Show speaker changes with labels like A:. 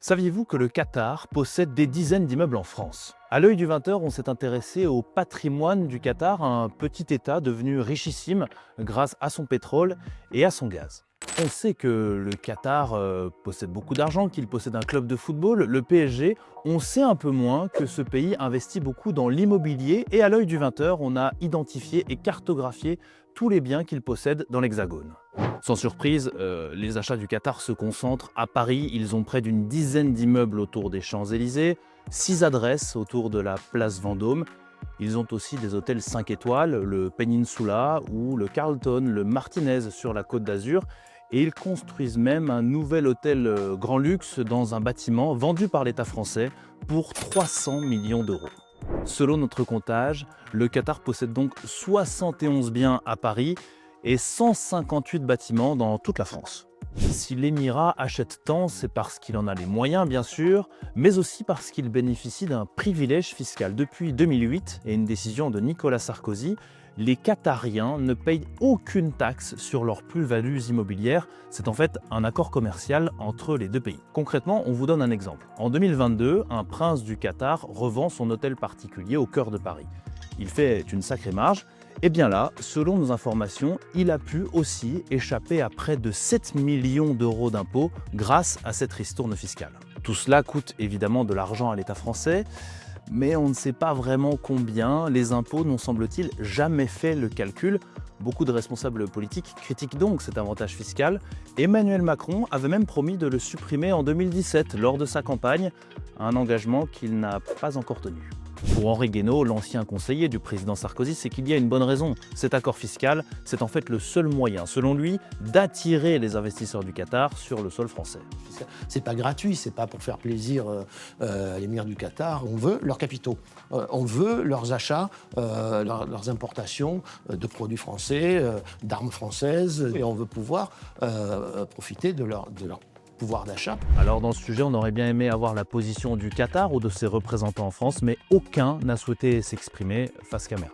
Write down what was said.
A: Saviez-vous que le Qatar possède des dizaines d'immeubles en France? À l'œil du 20h, on s'est intéressé au patrimoine du Qatar, un petit État devenu richissime grâce à son pétrole et à son gaz. On sait que le Qatar possède beaucoup d'argent, qu'il possède un club de football, le PSG. On sait un peu moins que ce pays investit beaucoup dans l'immobilier et à l'œil du 20h, on a identifié et cartographié tous les biens qu'il possède dans l'Hexagone. Sans surprise, les achats du Qatar se concentrent à Paris. Ils ont près d'une dizaine d'immeubles autour des Champs-Élysées, 6 adresses autour de la place Vendôme. Ils ont aussi des hôtels 5 étoiles, le Peninsula ou le Carlton, le Martinez sur la Côte d'Azur. Et ils construisent même un nouvel hôtel grand luxe dans un bâtiment vendu par l'État français pour 300 millions d'euros. Selon notre comptage, le Qatar possède donc 71 biens à Paris et 158 bâtiments dans toute la France. Si l'Émirat achète tant, c'est parce qu'il en a les moyens bien sûr, mais aussi parce qu'il bénéficie d'un privilège fiscal. Depuis 2008 et une décision de Nicolas Sarkozy, les Qatariens ne payent aucune taxe sur leurs plus-values immobilières. C'est en fait un accord commercial entre les deux pays. Concrètement, on vous donne un exemple. En 2022, un prince du Qatar revend son hôtel particulier au cœur de Paris. Il fait une sacrée marge. Et bien là, selon nos informations, il a pu aussi échapper à près de 7 millions d'euros d'impôts grâce à cette ristourne fiscale. Tout cela coûte évidemment de l'argent à l'État français, mais on ne sait pas vraiment combien. Les impôts n'ont, semble-t-il, jamais fait le calcul. Beaucoup de responsables politiques critiquent donc cet avantage fiscal. Emmanuel Macron avait même promis de le supprimer en 2017 lors de sa campagne, un engagement qu'il n'a pas encore tenu. Pour Henri Guénaud, l'ancien conseiller du président Sarkozy, c'est qu'il y a une bonne raison. Cet accord fiscal, c'est en fait le seul moyen, selon lui, d'attirer les investisseurs du Qatar sur le sol français.
B: C'est pas gratuit, c'est pas pour faire plaisir à l'émir du Qatar. On veut leurs capitaux, on veut leurs achats, leurs importations de produits français, d'armes françaises, et on veut pouvoir profiter de leur pouvoir d'achat.
A: Alors dans ce sujet, on aurait bien aimé avoir la position du Qatar ou de ses représentants en France, mais aucun n'a souhaité s'exprimer face caméra.